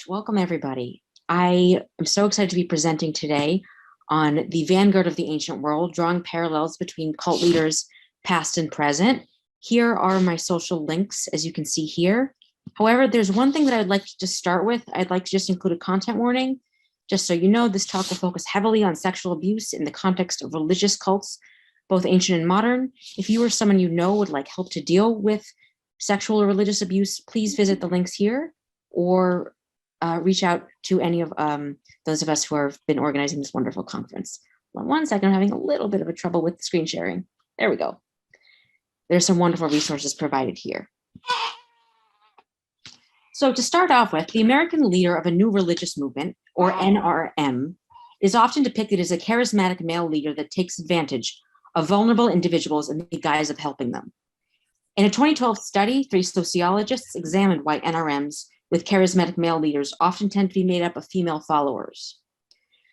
Welcome everybody. I am so excited to be presenting today on the vanguard of the ancient world, drawing parallels between cult leaders past and present. Here are my social links, as you can see here. However, there's one thing that I'd like to start with. I'd like to just include a content warning. Just so you know, this talk will focus heavily on sexual abuse in the context of religious cults, both ancient and modern. If you or someone you know would like help to deal with sexual or religious abuse, please visit the links here or reach out to any of those of us who have been organizing this wonderful conference. One second, I'm having a little bit of a trouble with screen sharing. There we go. There's some wonderful resources provided here. So to start off with, the American leader of a new religious movement, or NRM, is often depicted as a charismatic male leader that takes advantage of vulnerable individuals in the guise of helping them. In a 2012 study, 3 sociologists examined why NRMs with charismatic male leaders often tend to be made up of female followers.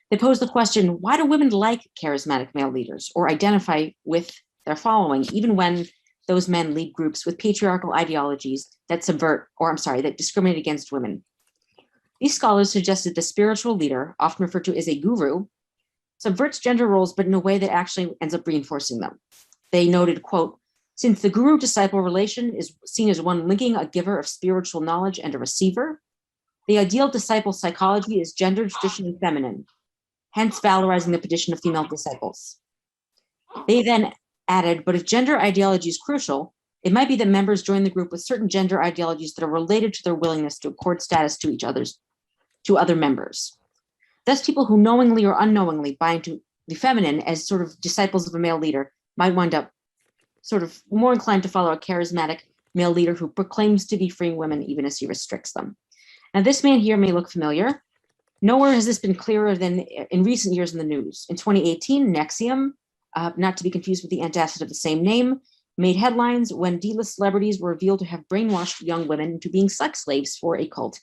They posed the question, why do women like charismatic male leaders or identify with their following, even when those men lead groups with patriarchal ideologies that that discriminate against women? These scholars suggested the spiritual leader, often referred to as a guru, subverts gender roles, but in a way that actually ends up reinforcing them. They noted, quote, since the guru-disciple relation is seen as one linking a giver of spiritual knowledge and a receiver, the ideal disciple psychology is gendered, traditionally feminine, hence valorizing the position of female disciples. They then added, but if gender ideology is crucial, it might be that members join the group with certain gender ideologies that are related to their willingness to accord status to other members. Thus, people who knowingly or unknowingly buy into the feminine as sort of disciples of a male leader might wind up sort of more inclined to follow a charismatic male leader who proclaims to be freeing women even as he restricts them. Now, this man here may look familiar. Nowhere has this been clearer than in recent years in the news. In 2018, NXIVM, not to be confused with the antacid of the same name, made headlines when D-list celebrities were revealed to have brainwashed young women into being sex slaves for a cult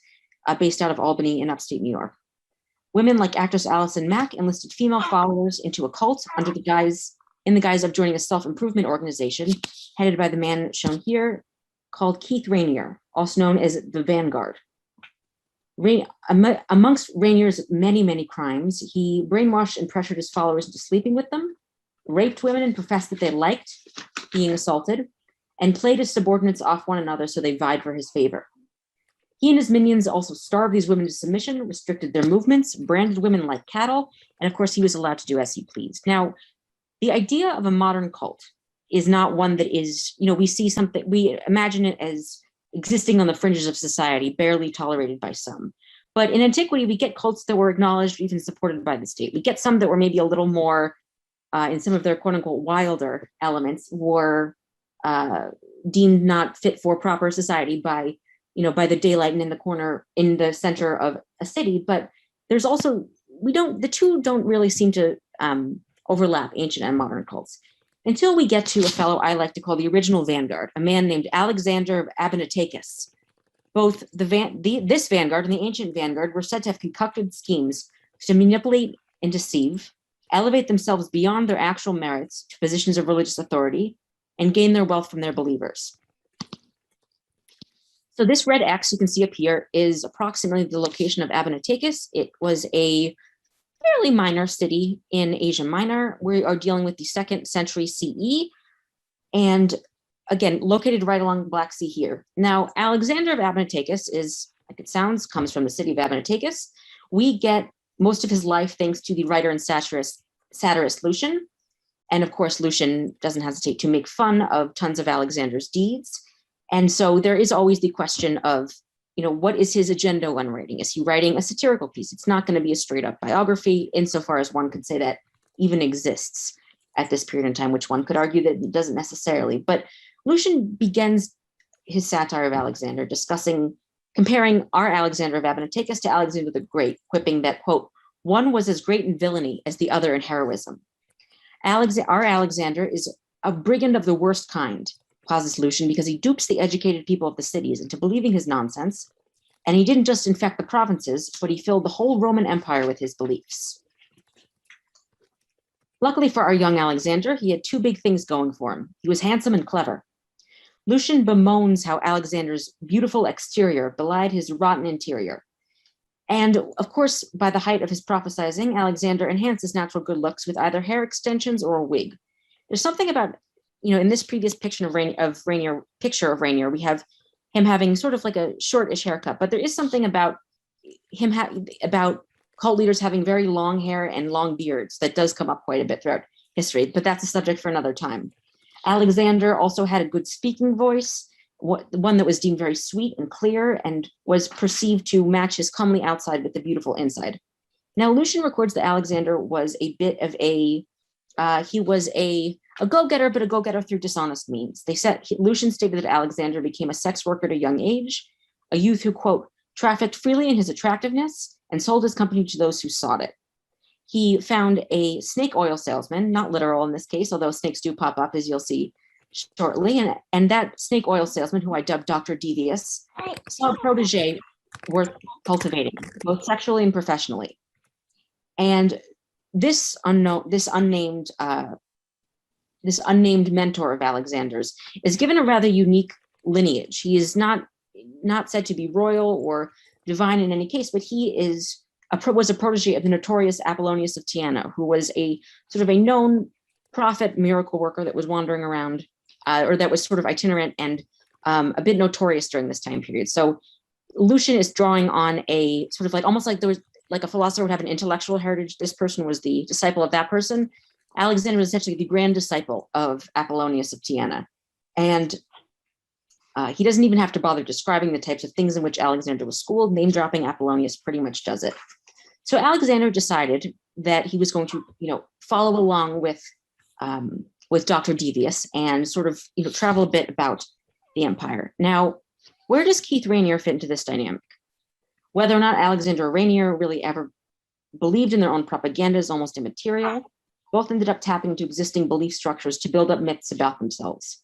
based out of Albany in upstate New York. Women like actress Allison Mack enlisted female followers into a cult in the guise of joining a self-improvement organization headed by the man shown here called Keith Raniere, also known as the Vanguard. Amongst Raniere's many, many crimes, he brainwashed and pressured his followers into sleeping with them, raped women and professed that they liked being assaulted, and played his subordinates off one another so they vied for his favor. He and his minions also starved these women to submission, restricted their movements, branded women like cattle, and of course he was allowed to do as he pleased. Now, the idea of a modern cult is not one that is, we imagine it as existing on the fringes of society, barely tolerated by some. But in antiquity, we get cults that were acknowledged, even supported by the state. We get some that were maybe a little more, in some of their quote unquote wilder elements, were deemed not fit for proper society by the daylight and in the center of a city. But there's also, the two don't really seem to overlap ancient and modern cults until we get to a fellow I like to call the original Vanguard, a man named Alexander of Abonoteichus. Both this Vanguard and the ancient Vanguard were said to have concocted schemes to manipulate and deceive, elevate themselves beyond their actual merits to positions of religious authority, and gain their wealth from their believers. So this red X you can see up here is approximately the location of Abonoteichus. It was a fairly minor city in Asia Minor. We are dealing with the 2nd century CE, and again, located right along the Black Sea here. Now, Alexander of Abonoteichus comes from the city of Abonoteichus. We get most of his life thanks to the writer and satirist Lucian. And of course, Lucian doesn't hesitate to make fun of tons of Alexander's deeds. And so there is always the question of, what is his agenda when writing? Is he writing a satirical piece? It's not going to be a straight up biography, insofar as one could say that even exists at this period in time, which one could argue that it doesn't necessarily. But Lucian begins his satire of Alexander comparing our Alexander of Abonoteichus to Alexander the Great, quipping that, quote, one was as great in villainy as the other in heroism. Our Alexander is a brigand of the worst kind, posits Lucian, because he dupes the educated people of the cities into believing his nonsense. And he didn't just infect the provinces, but he filled the whole Roman Empire with his beliefs. Luckily for our young Alexander, he had 2 big things going for him. He was handsome and clever. Lucian bemoans how Alexander's beautiful exterior belied his rotten interior. And of course, by the height of his prophesizing, Alexander enhanced his natural good looks with either hair extensions or a wig. There's something about, in this previous picture of Raniere, we have him having sort of like a shortish haircut, but there is something about him about cult leaders having very long hair and long beards that does come up quite a bit throughout history, but that's a subject for another time. Alexander also had a good speaking voice, one that was deemed very sweet and clear, and was perceived to match his comely outside with the beautiful inside. Now, Lucian records that Alexander was a bit of a go-getter, but a go-getter through dishonest means. Lucian stated that Alexander became a sex worker at a young age, a youth who, quote, trafficked freely in his attractiveness and sold his company to those who sought it. He found a snake oil salesman, not literal in this case, although snakes do pop up, as you'll see shortly. And that snake oil salesman, who I dubbed Dr. Devious, saw a protege worth cultivating, both sexually and professionally. And this unnamed mentor of Alexander's is given a rather unique lineage. He is not said to be royal or divine in any case, but he was a protege of the notorious Apollonius of Tyana, who was a sort of a known prophet miracle worker that was wandering around, or that was sort of itinerant and a bit notorious during this time period. So Lucian is drawing on a sort of like, almost like there was like a philosopher would have an intellectual heritage. This person was the disciple of that person. Alexander was essentially the grand disciple of Apollonius of Tyana. And he doesn't even have to bother describing the types of things in which Alexander was schooled. Name dropping Apollonius pretty much does it. So Alexander decided that he was going to, follow along with Dr. Devious and sort of, travel a bit about the empire. Now, where does Keith Raniere fit into this dynamic? Whether or not Alexander or Raniere really ever believed in their own propaganda is almost immaterial. Both ended up tapping into existing belief structures to build up myths about themselves.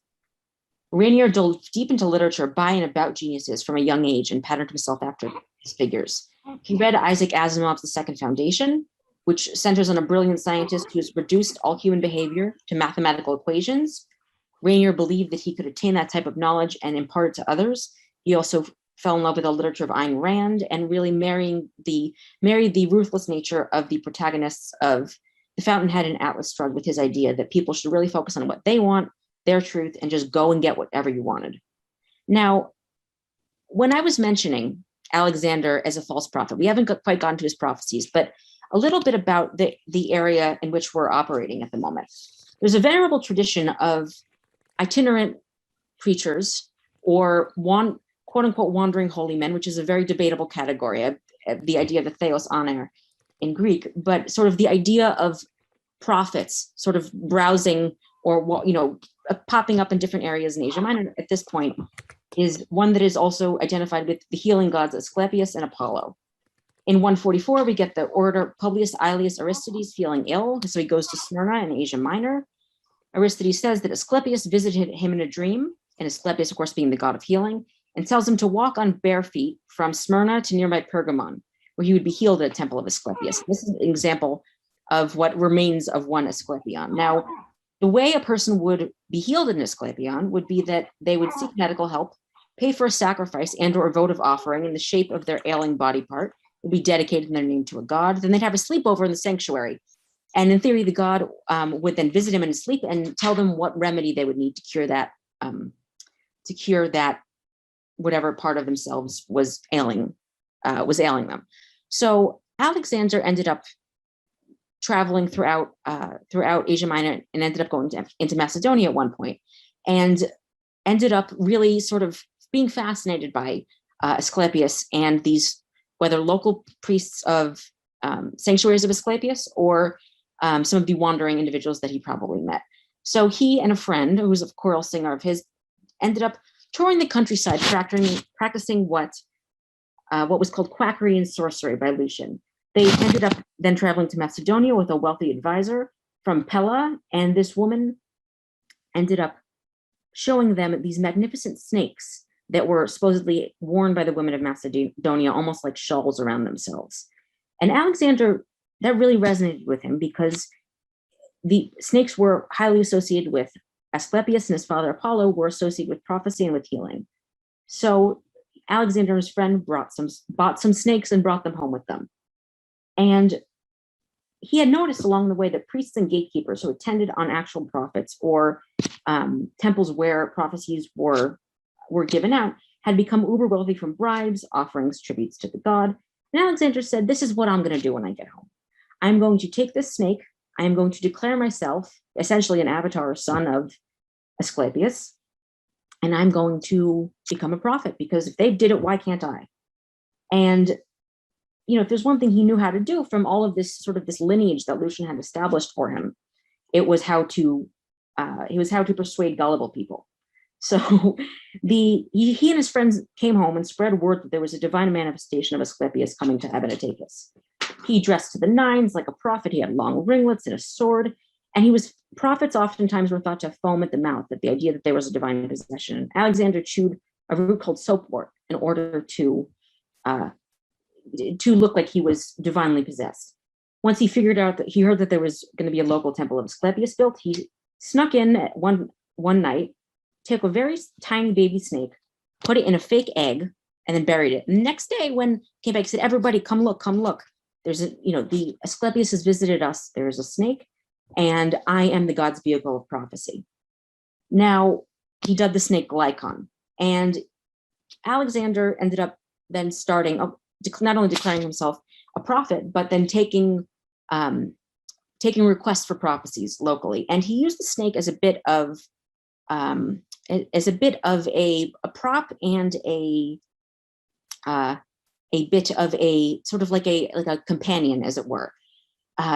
Raniere dove deep into literature by and about geniuses from a young age and patterned himself after his figures. He read Isaac Asimov's The Second Foundation, which centers on a brilliant scientist who has reduced all human behavior to mathematical equations. Raniere believed that he could attain that type of knowledge and impart it to others. He also fell in love with the literature of Ayn Rand and really married the ruthless nature of the protagonists of The Fountainhead and Atlas Shrugged with his idea that people should really focus on what they want, their truth, and just go and get whatever you wanted. Now, when I was mentioning Alexander as a false prophet, we haven't quite gotten to his prophecies, but a little bit about the area in which we're operating at the moment. There's a venerable tradition of itinerant preachers or quote unquote wandering holy men, which is a very debatable category, the idea of the theos aner in Greek, but sort of the idea of prophets sort of browsing or, popping up in different areas in Asia Minor at this point is one that is also identified with the healing gods Asclepius and Apollo. In 144, we get the orator Publius Aelius Aristides feeling ill, so he goes to Smyrna in Asia Minor. Aristides says that Asclepius visited him in a dream, and Asclepius, of course, being the god of healing, and tells him to walk on bare feet from Smyrna to nearby Pergamon, where he would be healed at a temple of Asclepius. This is an example of what remains of one Asclepion. Now, the way a person would be healed in Asclepion would be that they would seek medical help, pay for a sacrifice and or a votive offering in the shape of their ailing body part, would be dedicated in their name to a god. Then they'd have a sleepover in the sanctuary. And in theory, the god would then visit him in his sleep and tell them what remedy they would need to cure that whatever part of themselves was ailing them. So Alexander ended up traveling throughout Asia Minor and ended up going into Macedonia at one point, and ended up really sort of being fascinated by Asclepius and these, whether local priests of sanctuaries of Asclepius or some of the wandering individuals that he probably met. So he and a friend who was a choral singer of his ended up touring the countryside, practicing what was called quackery and sorcery by Lucian. They ended up then traveling to Macedonia with a wealthy advisor from Pella, and this woman ended up showing them these magnificent snakes that were supposedly worn by the women of Macedonia, almost like shawls around themselves. And Alexander, that really resonated with him because the snakes were highly associated with Asclepius, and his father Apollo were associated with prophecy and with healing. So Alexander and his friend bought some snakes and brought them home with them. And he had noticed along the way that priests and gatekeepers who attended on actual prophets or temples where prophecies were given out had become uber wealthy from bribes, offerings, tributes to the god. And Alexander said, this is what I'm going to do when I get home. I'm going to take this snake. I am going to declare myself essentially an avatar or son of Asclepius. And I'm going to become a prophet, because if they did it, why can't I? And if there's one thing he knew how to do from all of this sort of this lineage that Lucian had established for him, it was how to persuade gullible people. So he and his friends came home and spread word that there was a divine manifestation of Asclepius coming to Abonoteichus. He dressed to the nines like a prophet. He had long ringlets and a sword, and prophets oftentimes were thought to foam at the mouth at the idea that there was a divine possession. Alexander chewed a root called soapwort in order to look like he was divinely possessed. Once he heard that there was going to be a local temple of Asclepius built, he snuck in at one night, took a very tiny baby snake, put it in a fake egg, and then buried it. And the next day, when he came back, he said, "Everybody, come look, come look. There's the Asclepius has visited us. There is a snake, and I am the god's vehicle of prophecy." Now, he dubbed the snake Glycon, and Alexander ended up then not only declaring himself a prophet, but then taking requests for prophecies locally. And he used the snake as a bit of a prop and a bit of a sort of like a companion, as it were.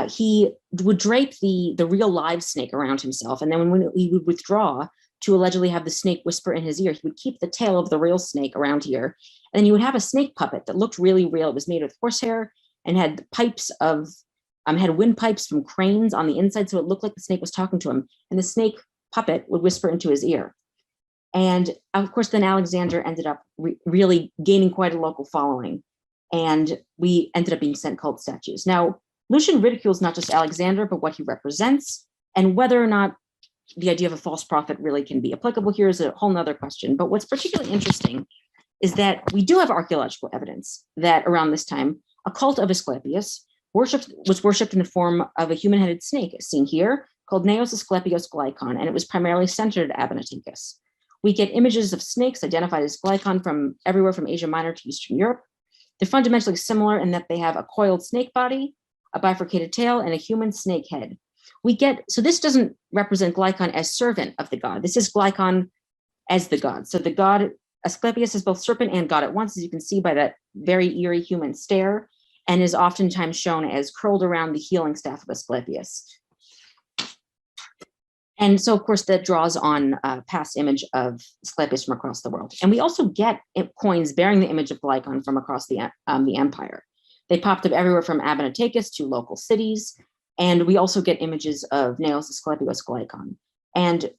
He would drape the real live snake around himself, and then when he would withdraw to allegedly have the snake whisper in his ear, he would keep the tail of the real snake around here, and then you would have a snake puppet that looked really real. It was made with horsehair and had had windpipes from cranes on the inside, so it looked like the snake was talking to him, and the snake puppet would whisper into his ear. And of course, then Alexander ended up really gaining quite a local following, and we ended up being sent cult statues. Now, Lucian ridicules not just Alexander, but what he represents, and whether or not the idea of a false prophet really can be applicable here is a whole nother question. But what's particularly interesting is that we do have archaeological evidence that around this time, a cult of Asclepius was worshipped in the form of a human-headed snake, as seen here, called Neos Asclepios Glycon, and it was primarily centered at Abonoteichus. We get images of snakes identified as Glycon from everywhere from Asia Minor to Eastern Europe. They're fundamentally similar in that they have a coiled snake body, a bifurcated tail, and a human snake head. So this doesn't represent Glycon as servant of the god. This is Glycon as the god. So the god Asclepius is both serpent and god at once, as you can see by that very eerie human stare, and is oftentimes shown as curled around the healing staff of Asclepius. And so, of course, that draws on a past image of Asclepius from across the world. And we also get coins bearing the image of Glycon from across the empire. They popped up everywhere from Abonoteichus to local cities. And we also get images of Neos Asclepios Glycon. And it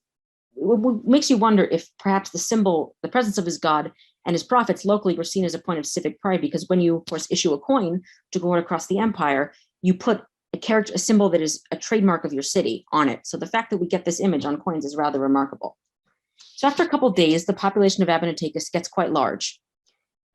makes you wonder if perhaps the presence of his god and his prophets locally were seen as a point of civic pride, because when you, of course, issue a coin to go across the empire, you put a symbol that is a trademark of your city on it. So the fact that we get this image on coins is rather remarkable. So after a couple of days, the population of Abonoteichus gets quite large.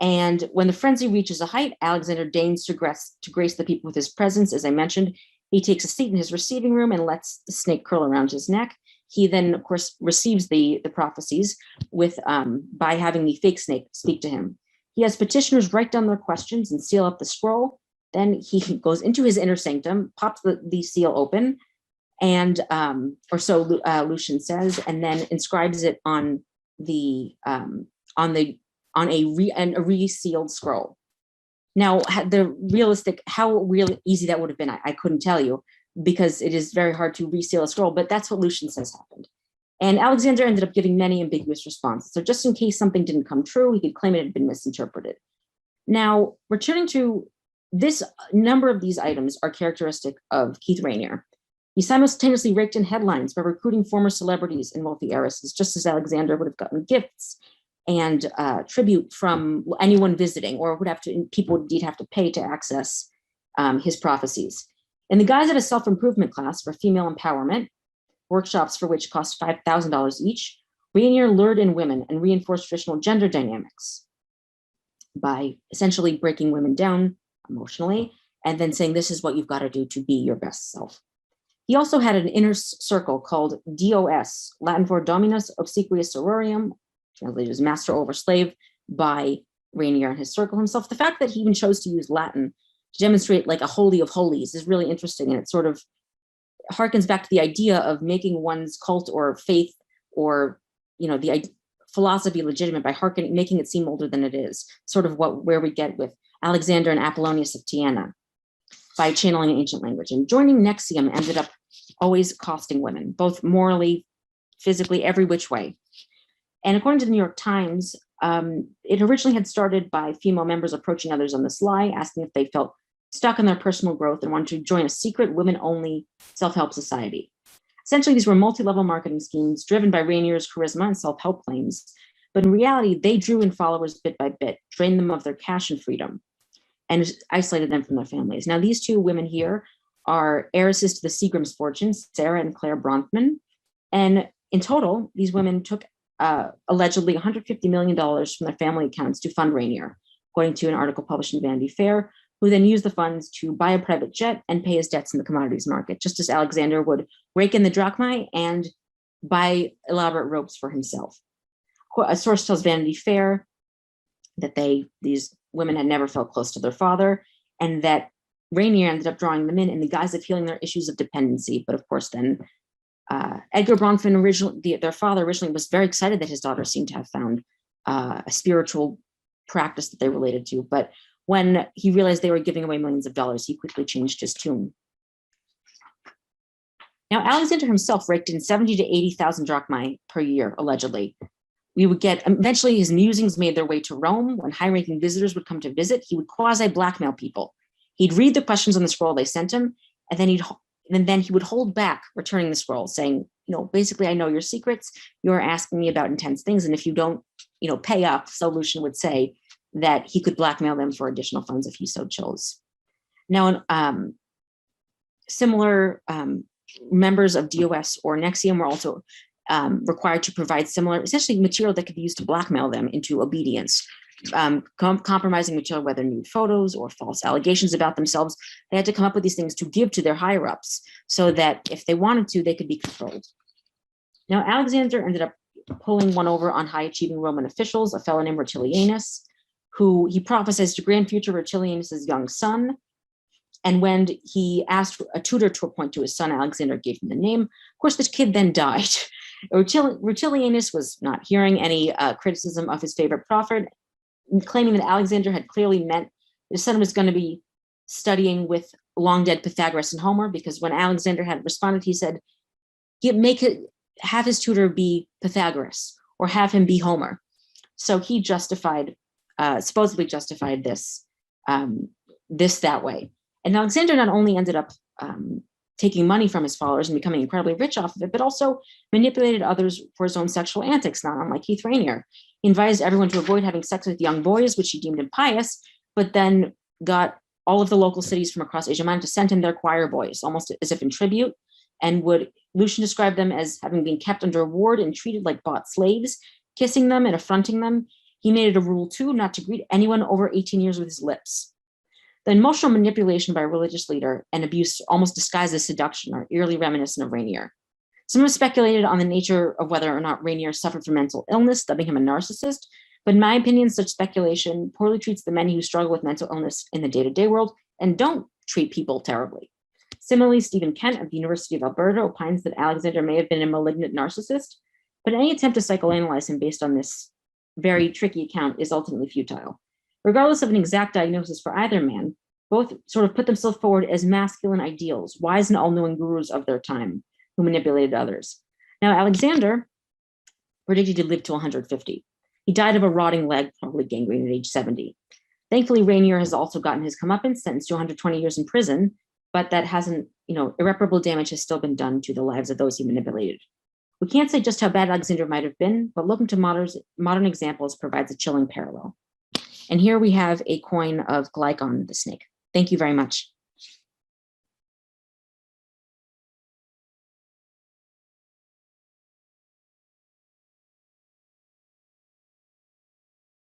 And when the frenzy reaches a height, Alexander deigns to grace the people with his presence. As I mentioned, he takes a seat in his receiving room and lets the snake curl around his neck. He then, of course, receives the prophecies by having the fake snake speak to him. He has petitioners write down their questions and seal up the scroll. Then he goes into his inner sanctum, pops the seal open, and or so Lucian says, and then inscribes it on a resealed scroll. Now, how really easy that would have been, I couldn't tell you, because it is very hard to reseal a scroll, but that's what Lucian says happened. And Alexander ended up giving many ambiguous responses. So just in case something didn't come true, he could claim it had been misinterpreted. Now, returning to this, number of these items are characteristic of Keith Raniere. He simultaneously raked in headlines by recruiting former celebrities and wealthy heiresses, just as Alexander would have gotten gifts and tribute from anyone visiting, or people would indeed have to pay to access his prophecies. In the guise of a self-improvement class for female empowerment, workshops for which cost $5,000 each, Raniere lured in women and reinforced traditional gender dynamics. by essentially breaking women down emotionally and then saying, this is what you've got to do to be your best self. He also had an inner circle called DOS, Latin for Dominus Obsequious Sororium, translated as master over slave, by Raniere and his circle himself. The fact that he even chose to use Latin to demonstrate like a holy of holies is really interesting, and it sort of harkens back to the idea of making one's cult or faith or the philosophy legitimate by making it seem older than it is. Sort of where we get with Alexander and Apollonius of Tyana by channeling an ancient language. And joining NXIVM ended up always costing women, both morally, physically, every which way. And according to the New York Times, it originally had started by female members approaching others on the sly, asking if they felt stuck in their personal growth and wanted to join a secret women-only self-help society. Essentially, these were multi-level marketing schemes driven by Raniere's charisma and self-help claims, but in reality, they drew in followers bit by bit, drained them of their cash and freedom, and isolated them from their families. Now, these two women here are heiresses to the Seagram's fortunes, Sarah and Clare Bronfman, and in total, these women took allegedly $150 million from their family accounts to fund Raniere, according to an article published in Vanity Fair, who then used the funds to buy a private jet and pay his debts in the commodities market, just as Alexander would rake in the drachmae and buy elaborate robes for himself. A source tells Vanity Fair that these women had never felt close to their father, and that Raniere ended up drawing them in the guise of healing their issues of dependency. But of course, then Edgar Bronfman, their father originally was very excited that his daughter seemed to have found a spiritual practice that they related to. But when he realized they were giving away millions of dollars, he quickly changed his tune. Now, Alexander himself raked in 70 to 80,000 drachmae per year, allegedly. We would get, eventually his musings made their way to Rome. When high-ranking visitors would come to visit, he would quasi-blackmail people. He'd read the questions on the scroll they sent him, and then he would hold back returning the scroll, saying, basically, I know your secrets. You're asking me about intense things, and if you don't, pay up, so Lucian would say that he could blackmail them for additional funds if he so chose. Now, similar members of DOS or NXIVM were also required to provide similar, essentially material that could be used to blackmail them into obedience. Compromising material, whether nude photos or false allegations about themselves. They had to come up with these things to give to their higher-ups so that if they wanted to, they could be controlled. Now, Alexander ended up pulling one over on high-achieving Roman officials, a fellow named Rutilianus, who he prophesied to grand future Rutilianus's young son. And when he asked a tutor to appoint to his son, Alexander gave him the name. Of course, this kid then died. Rutilianus was not hearing any criticism of his favorite prophet, claiming that Alexander had clearly meant his son was going to be studying with long dead Pythagoras and Homer, because when Alexander had responded, he said, have his tutor be Pythagoras or have him be Homer. So he supposedly justified this that way. And Alexander not only ended up taking money from his followers and becoming incredibly rich off of it, but also manipulated others for his own sexual antics, not unlike Keith Raniere. He advised everyone to avoid having sex with young boys, which he deemed impious, but then got all of the local cities from across Asia Minor to send him their choir boys, almost as if in tribute, and Lucian described them as having been kept under ward and treated like bought slaves, kissing them and affronting them. He made it a rule, too, not to greet anyone over 18 years with his lips. The emotional manipulation by a religious leader and abuse almost disguised as seduction are eerily reminiscent of Raniere. Some have speculated on the nature of whether or not Raniere suffered from mental illness, dubbing him a narcissist, but in my opinion, such speculation poorly treats the many who struggle with mental illness in the day-to-day world and don't treat people terribly. Similarly, Stephen Kent of the University of Alberta opines that Alexander may have been a malignant narcissist, but any attempt to psychoanalyze him based on this very tricky account is ultimately futile. Regardless of an exact diagnosis for either man, both sort of put themselves forward as masculine ideals, wise and all-knowing gurus of their time who manipulated others. Now, Alexander predicted to live to 150. He died of a rotting leg, probably gangrene at age 70. Thankfully, Raniere has also gotten his comeuppance, sentenced to 120 years in prison, but that hasn't, irreparable damage has still been done to the lives of those he manipulated. We can't say just how bad Alexander might have been, but looking to modern examples provides a chilling parallel. And here we have a coin of Glycon, the snake. Thank you very much.